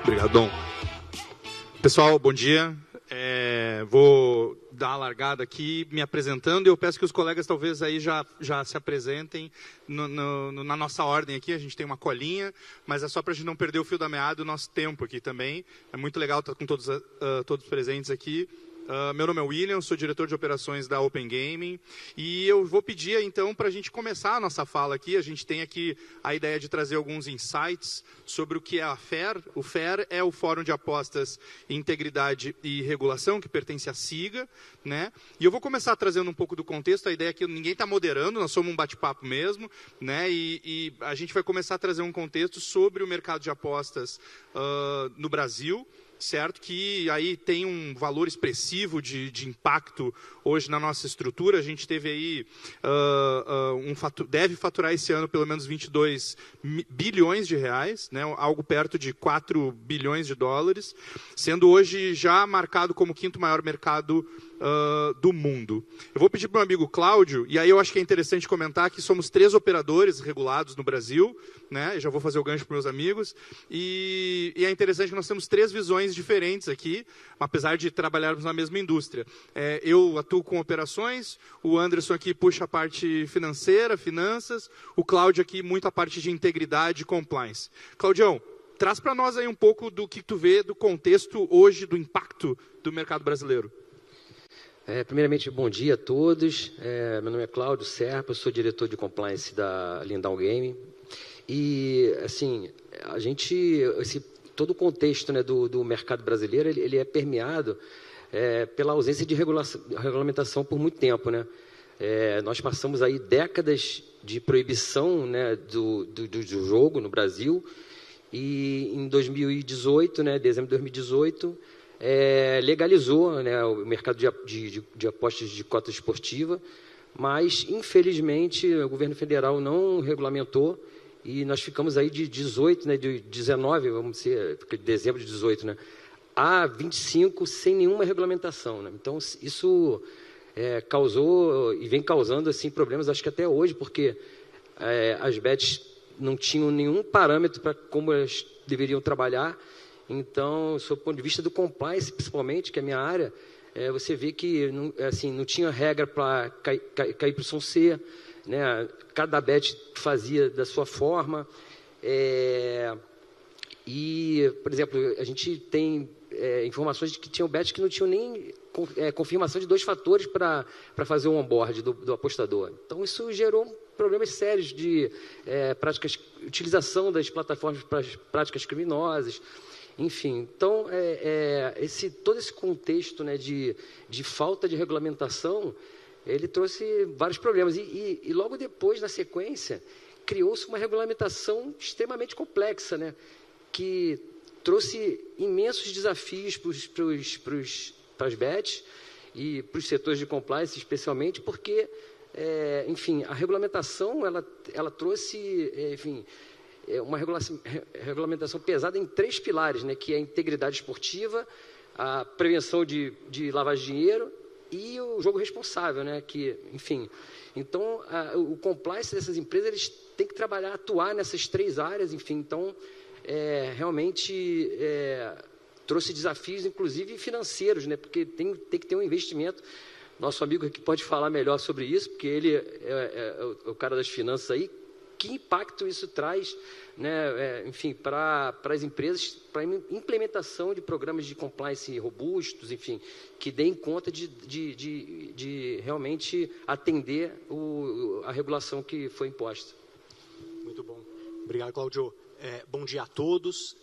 Obrigado, Dom. Pessoal, bom dia. Vou dar a largada aqui me apresentando e eu peço que os colegas talvez aí já se apresentem na nossa ordem aqui. A gente tem uma colinha, mas é só para a gente não perder o fio da meada, o nosso tempo aqui também. É muito legal estar com todos presentes aqui. Meu nome é William, sou diretor de operações da Open Gaming e eu vou pedir então para a gente começar a nossa fala aqui. A gente tem aqui a ideia de trazer alguns insights sobre o que é a FAIR. O FAIR é o Fórum de Apostas, Integridade e Regulação, que pertence à SIGA, né? E eu vou começar trazendo um pouco do contexto. A ideia é que ninguém está moderando, nós somos um bate-papo mesmo, né? E a gente vai começar a trazer um contexto sobre o mercado de apostas no Brasil, certo? Que aí tem um valor expressivo de impacto hoje na nossa estrutura. A gente teve aí, deve faturar esse ano pelo menos 22 bilhões de reais, né? Algo perto de 4 bilhões de dólares, sendo hoje já marcado como o quinto maior mercado do mundo. Eu vou pedir para o meu amigo Cláudio, e aí eu acho que é interessante comentar que somos 3 operadores regulados no Brasil, né? Eu já vou fazer o gancho para meus amigos, e é interessante que nós temos 3 visões diferentes aqui, apesar de trabalharmos na mesma indústria. Eu atuo com operações, o Anderson aqui puxa a parte financeira, finanças, o Cláudio aqui muito a parte de integridade e compliance. Claudião, traz para nós aí um pouco do que tu vê do contexto hoje, do impacto do mercado brasileiro. Primeiramente, bom dia a todos. Meu nome é Cláudio Serpa, eu sou diretor de compliance da Lindau Game. E, assim, todo o contexto, né, do mercado brasileiro, ele é permeado pela ausência de regulamentação por muito tempo, né? Nós passamos aí décadas de proibição, né, do jogo no Brasil, e em 2018, né, dezembro de 2018, legalizou, né, o mercado de apostas de cota esportiva, mas, infelizmente, o governo federal não regulamentou e nós ficamos aí de 18, né, de 19, vamos dizer, dezembro de 18, né, a 25 sem nenhuma regulamentação, né? Então, isso causou e vem causando assim, problemas, acho que até hoje, porque as bets não tinham nenhum parâmetro para como elas deveriam trabalhar. Então, sob o ponto de vista do compliance, principalmente, que é a minha área, você vê que não tinha regra para cair para o som C, né? Cada bet fazia da sua forma. E, por exemplo, a gente tem informações de que tinham bets que não tinham nem confirmação de 2 fatores para fazer o onboard do apostador. Então, isso gerou problemas sérios de utilização das plataformas para práticas criminosas. Enfim, então, todo esse contexto, né, de falta de regulamentação, ele trouxe vários problemas. E logo depois, na sequência, criou-se uma regulamentação extremamente complexa, né, que trouxe imensos desafios para as bets e para os setores de compliance, especialmente, porque, enfim, a regulamentação, ela trouxe, uma regulamentação pesada em 3 pilares, né, que é a integridade esportiva, a prevenção de lavagem de dinheiro e o jogo responsável, né, que, enfim. Então, o compliance dessas empresas, eles têm que atuar nessas 3 áreas, enfim. Então, realmente trouxe desafios, inclusive financeiros, né, porque tem que ter um investimento. Nosso amigo aqui pode falar melhor sobre isso, porque ele é o cara das finanças aí. Que impacto isso traz, né, enfim, para as empresas, para a implementação de programas de compliance robustos, enfim, que deem conta de realmente atender a regulação que foi imposta. Muito bom. Obrigado, Cláudio. Bom dia a todos.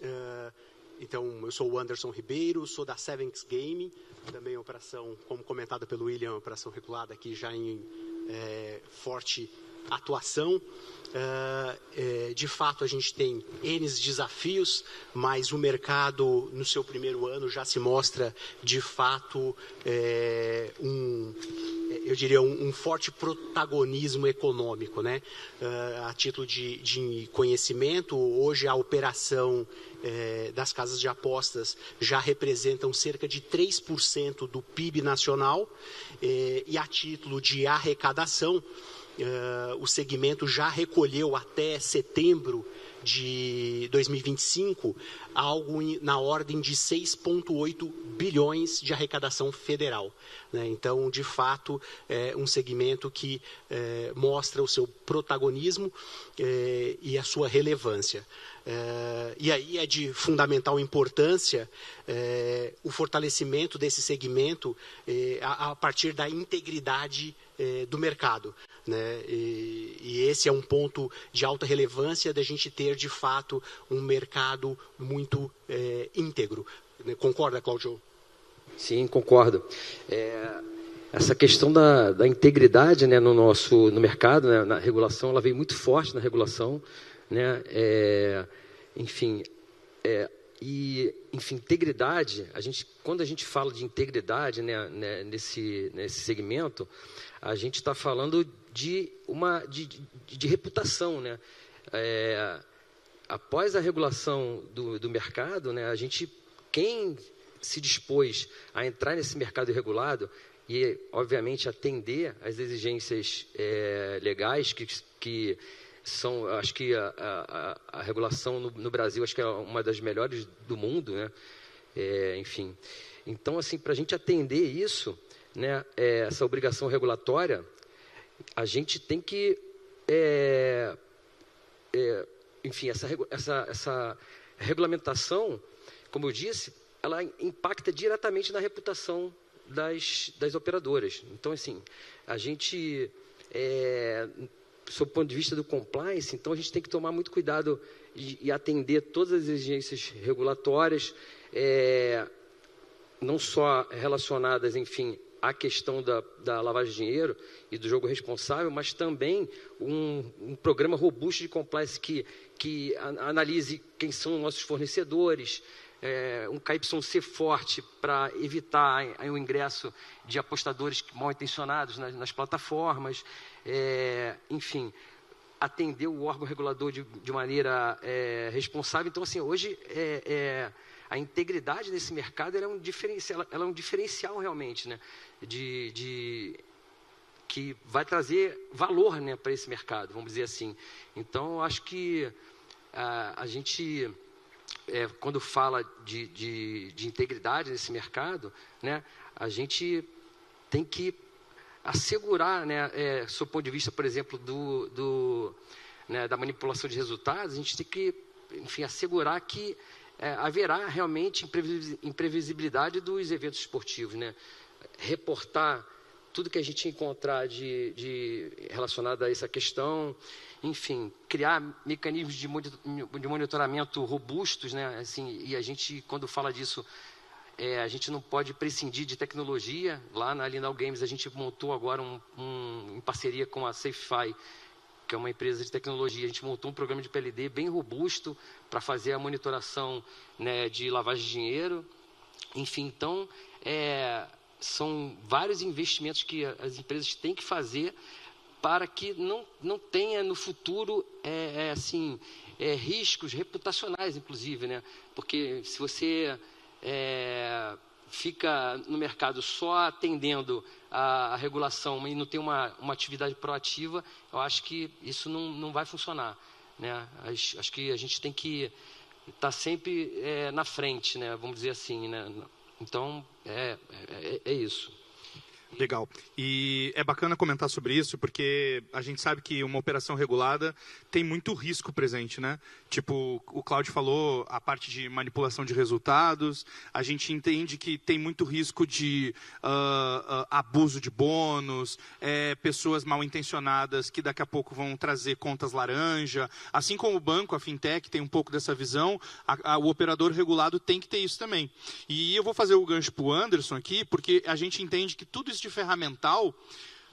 Então, eu sou o Anderson Ribeiro, sou da Sevenx Game, também operação, como comentado pelo William, operação regulada aqui já em forte atuação. De fato, a gente tem N desafios, mas o mercado, no seu primeiro ano, já se mostra, de fato, eu diria, um forte protagonismo econômico, né? A título de conhecimento, hoje a operação das casas de apostas já representam cerca de 3% do PIB nacional, e a título de arrecadação, o segmento já recolheu até setembro de 2025 algo na ordem de 6,8 bilhões de arrecadação federal, né? Então, de fato, é um segmento que mostra o seu protagonismo e a sua relevância. E aí é de fundamental importância o fortalecimento desse segmento a partir da integridade do mercado, né? E esse é um ponto de alta relevância da gente ter, de fato, um mercado muito íntegro. Concorda, Cláudio? Sim, concordo. Essa questão da integridade, né, no mercado, né, na regulação, ela veio muito forte na regulação, né? Integridade, quando a gente fala de integridade, né, nesse segmento, a gente está falando de reputação, né? Após a regulação do mercado, né, quem se dispôs a entrar nesse mercado regulado e, obviamente, atender às exigências legais que são, acho que a regulação no Brasil, acho que é uma das melhores do mundo, né? Então, assim, para a gente atender isso, né, essa obrigação regulatória, a gente tem que, essa regulamentação, como eu disse, ela impacta diretamente na reputação das operadoras. Então, assim, a gente, sob o ponto de vista do compliance, então a gente tem que tomar muito cuidado e atender todas as exigências regulatórias, não só relacionadas, enfim, à questão da lavagem de dinheiro e do jogo responsável, mas também um programa robusto de compliance que analise quem são nossos fornecedores, um KYC forte para evitar o ingresso de apostadores mal intencionados nas plataformas, enfim, atender o órgão regulador de maneira responsável. Então, assim, hoje a integridade desse mercado ela é um diferencial realmente, né, que vai trazer valor, né, para esse mercado, vamos dizer assim. Então, eu acho que a gente, quando fala de integridade nesse mercado, né, a gente tem que assegurar, né, sob o ponto de vista, por exemplo, né, da manipulação de resultados, a gente tem que, enfim, assegurar que haverá realmente imprevisibilidade dos eventos esportivos, né? Reportar tudo que a gente encontrar relacionado a essa questão, enfim, criar mecanismos de monitoramento robustos, né? Assim, e a gente, quando fala disso, a gente não pode prescindir de tecnologia. Lá na Linal Games a gente montou agora em parceria com a SafeFi, que é uma empresa de tecnologia, a gente montou um programa de PLD bem robusto para fazer a monitoração, né, de lavagem de dinheiro. Enfim, então, são vários investimentos que as empresas têm que fazer para que não tenha no futuro riscos reputacionais, inclusive, né? Porque se você fica no mercado só atendendo a regulação e não tem uma atividade proativa, eu acho que isso não vai funcionar, né? Acho que a gente tem que estar sempre na frente, né? Vamos dizer assim, né? Então, é isso. Legal. E é bacana comentar sobre isso, porque a gente sabe que uma operação regulada tem muito risco presente, né? Tipo, o Cláudio falou a parte de manipulação de resultados, a gente entende que tem muito risco de abuso de bônus, pessoas mal intencionadas que daqui a pouco vão trazer contas laranja, assim como o banco, a fintech tem um pouco dessa visão, o operador regulado tem que ter isso também. E eu vou fazer o gancho para o Anderson aqui, porque a gente entende que tudo isso de ferramental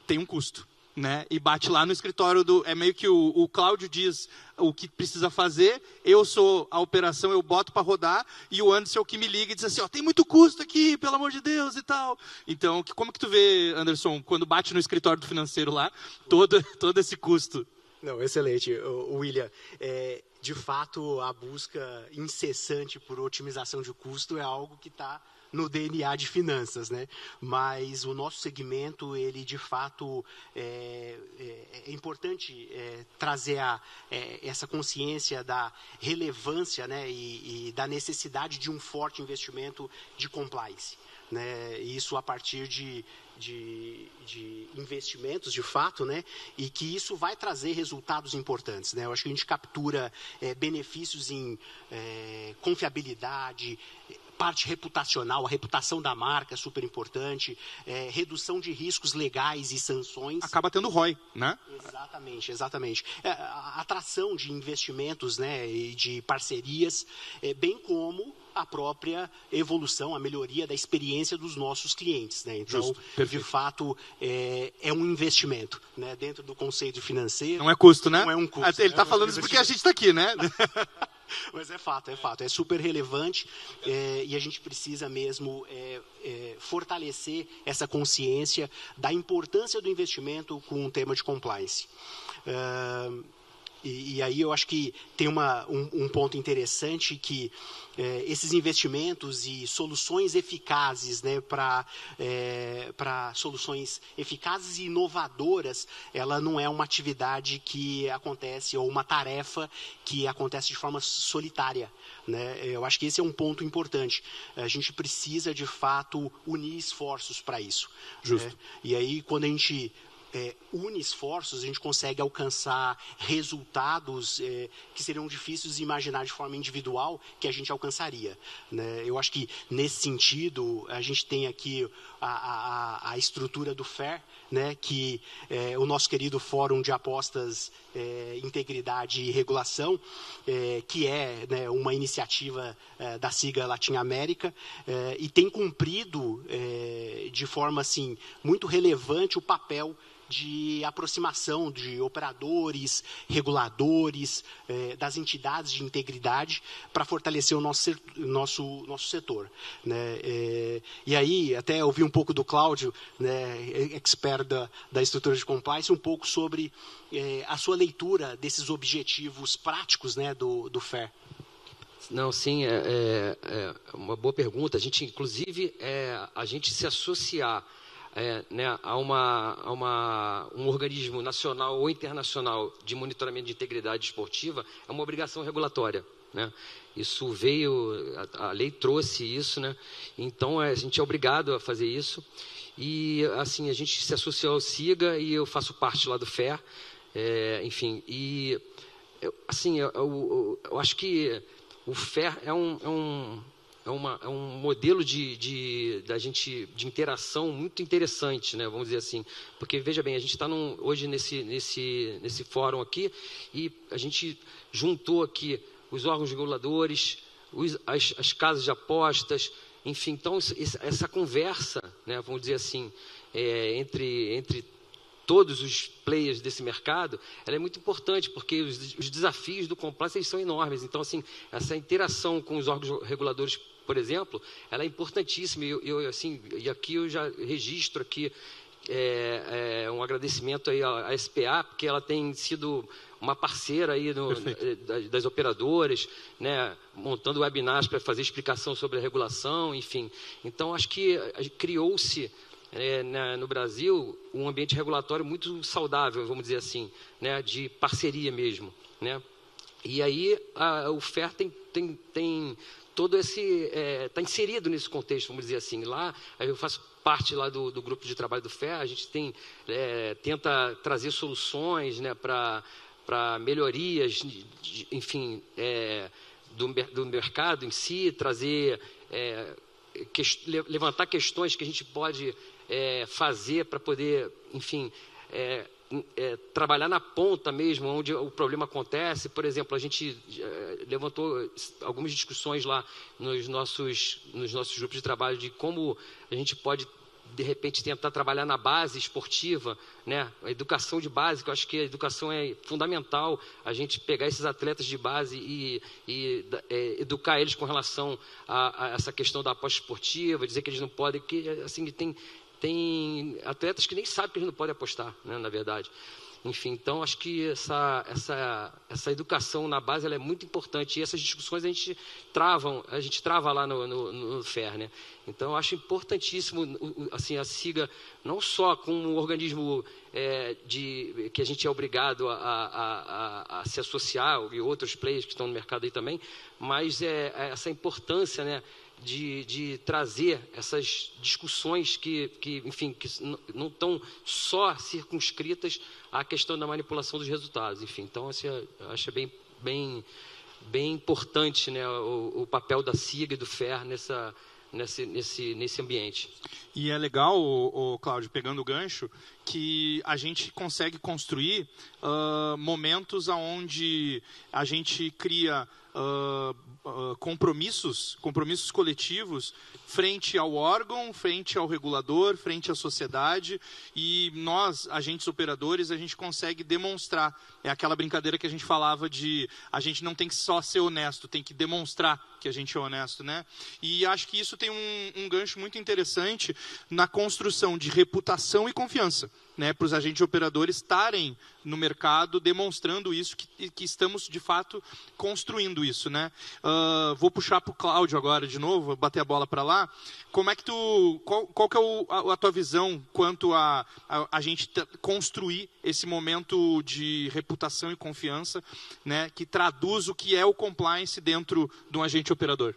tem um custo, né? E bate lá no escritório é meio que o Cláudio diz o que precisa fazer, eu sou a operação, eu boto para rodar, e o Anderson é o que me liga e diz assim, tem muito custo aqui, pelo amor de Deus e tal. Então, como que tu vê, Anderson, quando bate no escritório do financeiro lá, todo esse custo? Não, excelente, William. De fato, a busca incessante por otimização de custo é algo que está no DNA de finanças, né? Mas o nosso segmento, ele de fato é importante trazer essa consciência da relevância, né, e da necessidade de um forte investimento de compliance, né? Isso a partir de investimentos, de fato, né? E que isso vai trazer resultados importantes, né? Eu acho que a gente captura benefícios em confiabilidade, parte reputacional, a reputação da marca é super importante, redução de riscos legais e sanções. Acaba tendo ROI, né? Exatamente. A atração de investimentos, né, e de parcerias, bem como a própria evolução, a melhoria da experiência dos nossos clientes, né? Então, de fato, é um investimento, né, dentro do conceito financeiro. Não é custo, né? Não é um custo. Ele está falando isso porque a gente está aqui, né? Mas é fato, é super relevante, e a gente precisa mesmo fortalecer essa consciência da importância do investimento com o tema de compliance. E aí eu acho que tem um ponto interessante que esses investimentos e soluções eficazes, né, para soluções eficazes e inovadoras, ela não é uma atividade que acontece, ou uma tarefa que acontece de forma solitária, né? Eu acho que esse é um ponto importante. A gente precisa, de fato, unir esforços para isso. Justo. Né? E aí, quando a gente une esforços, a gente consegue alcançar resultados que seriam difíceis de imaginar de forma individual que a gente alcançaria, né? Eu acho que, nesse sentido, a gente tem aqui a estrutura do FAIR, né, que o nosso querido Fórum de Apostas, Integridade e Regulação, que é, né, uma iniciativa da SIGA Latinoamérica, e tem cumprido de forma assim, muito relevante o papel de aproximação de operadores, reguladores, das entidades de integridade para fortalecer o nosso setor, né? E aí, até ouvi um pouco do Cláudio, né, expert da estrutura de compliance, um pouco sobre a sua leitura desses objetivos práticos, né, do FAIR. Não, sim, é uma boa pergunta. A gente, inclusive, a gente se associar né, a um organismo nacional ou internacional de monitoramento de integridade esportiva é uma obrigação regulatória, né? Isso veio, a lei trouxe isso, né? Então a gente é obrigado a fazer isso. E assim, a gente se associou ao SIGA e eu faço parte lá do FAIR, enfim. E assim, eu acho que o FAIR é um modelo de interação muito interessante, né? Vamos dizer assim, porque veja bem, a gente está hoje nesse fórum aqui e a gente juntou aqui os órgãos reguladores, as casas de apostas, enfim, então essa conversa, né, vamos dizer assim, entre todos os players desse mercado, ela é muito importante, porque os desafios do compliance eles são enormes. Então, assim, essa interação com os órgãos reguladores, por exemplo, ela é importantíssima. E aqui eu já registro aqui um agradecimento aí à SPA, porque ela tem sido uma parceira aí das operadoras, né, montando webinars para fazer explicação sobre a regulação, enfim. Então, acho que criou-se no Brasil um ambiente regulatório muito saudável, vamos dizer assim, né, de parceria mesmo, né? E aí o FAIR tem todo esse está inserido nesse contexto, vamos dizer assim. Lá eu faço parte lá do grupo de trabalho do FAIR. A gente tenta trazer soluções, né, para melhorias, enfim, do mercado em si, trazer levantar questões que a gente pode fazer para poder, enfim, trabalhar na ponta mesmo, onde o problema acontece. Por exemplo, a gente levantou algumas discussões lá nos nossos grupos de trabalho de como a gente pode, de repente, tentar trabalhar na base esportiva, né? A educação de base, que eu acho que a educação é fundamental, a gente pegar esses atletas de base e educar eles com relação a essa questão da aposta esportiva, dizer que eles não podem, que assim, tem atletas que nem sabem que eles não podem apostar, né, na verdade. Enfim, então acho que essa educação na base ela é muito importante, e essas discussões a gente trava lá no FER, né? Então eu acho importantíssimo assim, a SIGA não só como um organismo que a gente é obrigado a se associar, e outros players que estão no mercado aí também, mas essa importância, né, de trazer essas discussões que não estão só circunscritas à questão da manipulação dos resultados. Enfim, então eu acho bem importante, né, o papel da SIGA e do FER nesse ambiente. E é legal, Cláudio, pegando o gancho, que a gente consegue construir momentos onde a gente cria compromissos coletivos frente ao órgão, frente ao regulador, frente à sociedade, e nós, agentes operadores, a gente consegue demonstrar. É aquela brincadeira que a gente falava de a gente não tem que só ser honesto, tem que demonstrar que a gente é honesto, né? E acho que isso tem um gancho muito interessante na construção de reputação e confiança, né, para os agentes operadores estarem no mercado demonstrando isso, que estamos de fato construindo isso, né? Vou puxar para o Cláudio agora de novo, vou bater a bola para lá. Como é que qual que é a tua visão quanto a gente construir esse momento de reputação e confiança, né, que traduz o que é o compliance dentro de um agente operador?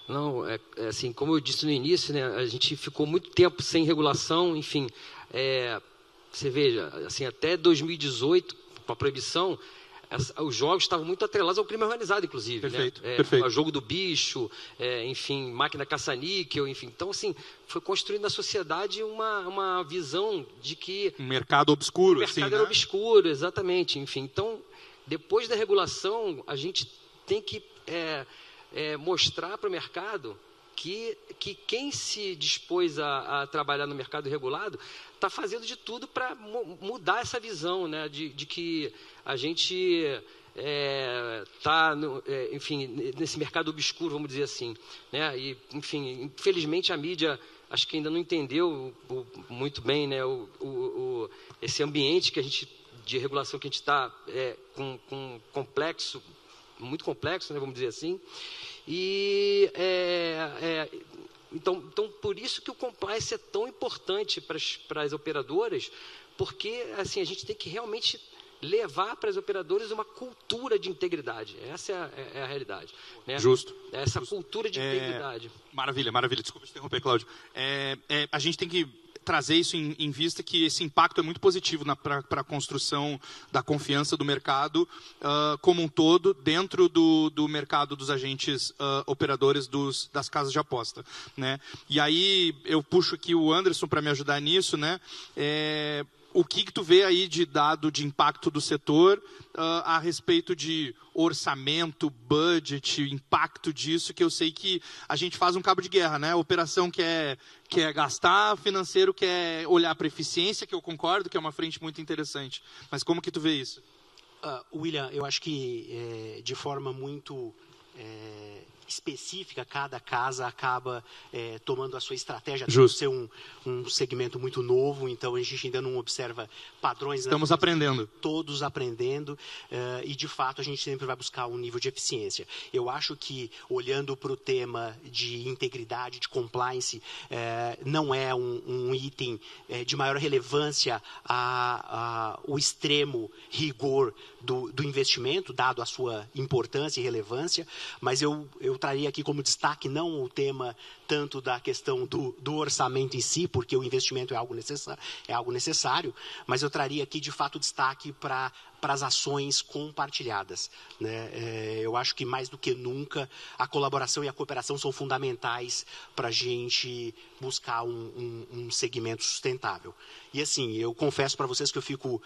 Não, assim, como eu disse no início, né, a gente ficou muito tempo sem regulação, enfim, você veja, assim, até 2018, com a proibição, os jogos estavam muito atrelados ao crime organizado, inclusive. Perfeito, né? perfeito. O jogo do bicho, enfim, máquina caça-níquel, enfim. Então, assim, foi construído na sociedade uma visão de que... Um mercado obscuro, o mercado assim, era né? obscuro, exatamente. Enfim, então, depois da regulação, a gente tem que mostrar para o mercado que quem se dispôs a trabalhar no mercado regulado está fazendo de tudo para mudar essa visão, né, de que a gente está, enfim, nesse mercado obscuro, vamos dizer assim, né? E, enfim, infelizmente a mídia acho que ainda não entendeu muito bem, né, esse ambiente de regulação que a gente está com complexo, muito complexo, né, vamos dizer assim. E então por isso que o compliance é tão importante para as operadoras, porque assim a gente tem que realmente levar para as operadoras uma cultura de integridade. Essa é a realidade, né? Justo. Essa cultura de integridade. Maravilha. Desculpa te interromper, Cláudio. A gente tem que trazer isso em vista, que esse impacto é muito positivo para a construção da confiança do mercado como um todo, dentro do mercado dos agentes operadores das casas de aposta, né? E aí eu puxo aqui o Anderson para me ajudar nisso, né? O que tu vê aí de dado de impacto do setor a respeito de orçamento, budget, impacto disso, que eu sei que a gente faz um cabo de guerra, né? A operação quer gastar, o financeiro quer olhar para eficiência, que eu concordo que é uma frente muito interessante. Mas como que tu vê isso? William, eu acho que de forma muito específica, cada casa acaba tomando a sua estratégia. Justo. Ser um segmento muito novo, então a gente ainda não observa padrões. Estamos aprendendo. Todos aprendendo, e de fato a gente sempre vai buscar um nível de eficiência. Eu acho que, olhando para o tema de integridade, de compliance, não é um item de maior relevância o extremo rigor do investimento, dado a sua importância e relevância, mas eu traria aqui como destaque não o tema tanto da questão do orçamento em si, porque o investimento é algo necessário, mas eu traria aqui de fato destaque para as ações compartilhadas, né? Eu acho que mais do que nunca a colaboração e a cooperação são fundamentais para a gente buscar um segmento sustentável. E assim, eu confesso para vocês que eu fico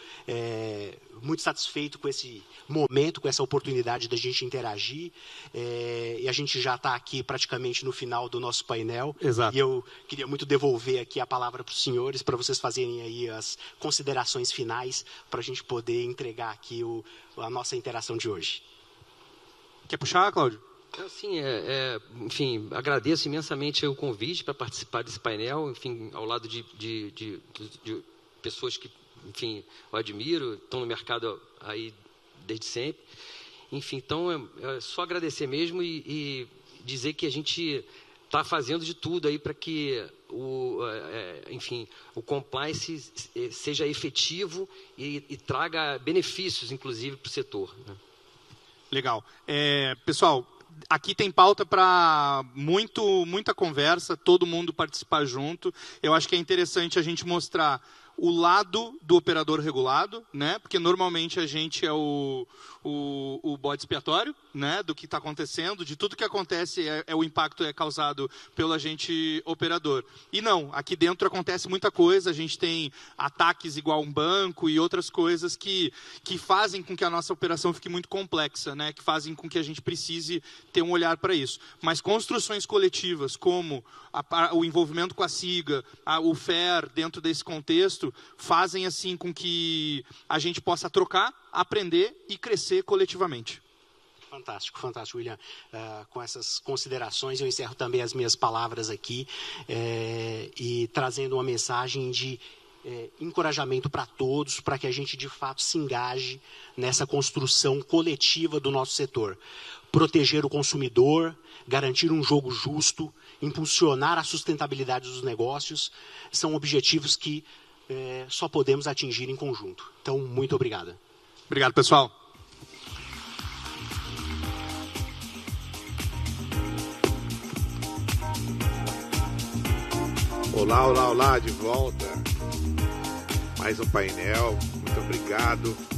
muito satisfeito com esse momento, com essa oportunidade da gente interagir, e a gente já está aqui praticamente no final do nosso painel. Exato. E eu queria muito devolver aqui a palavra para os senhores, para vocês fazerem aí as considerações finais, para a gente poder entregar aqui a nossa interação de hoje. Quer puxar, Cláudio? Assim, enfim, agradeço imensamente o convite para participar desse painel, enfim, ao lado de pessoas que enfim, eu admiro, estão no mercado aí desde sempre. Enfim, então, é só agradecer mesmo e dizer que a gente está fazendo de tudo aí para que o compliance seja efetivo e traga benefícios, inclusive, para o setor, né? Legal. Pessoal, aqui tem pauta para muita conversa, todo mundo participar junto. Eu acho que é interessante a gente mostrar o lado do operador regulado, né? Porque normalmente a gente é o bode expiatório, né? Do que está acontecendo, de tudo que acontece, o impacto é causado pelo agente operador. E não, aqui dentro acontece muita coisa, a gente tem ataques igual um banco e outras coisas que fazem com que a nossa operação fique muito complexa, né? Que fazem com que a gente precise ter um olhar para isso. Mas construções coletivas, como o envolvimento com a SIGA, o FAIR dentro desse contexto, fazem assim com que a gente possa trocar, aprender e crescer coletivamente. Fantástico, fantástico, William. Com essas considerações, eu encerro também as minhas palavras aqui e trazendo uma mensagem de encorajamento para todos, para que a gente de fato se engaje nessa construção coletiva do nosso setor. Proteger o consumidor, garantir um jogo justo, impulsionar a sustentabilidade dos negócios, são objetivos que só podemos atingir em conjunto. Então, muito obrigado. Obrigado, pessoal. Olá, olá, olá, de volta. Mais um painel. Muito obrigado.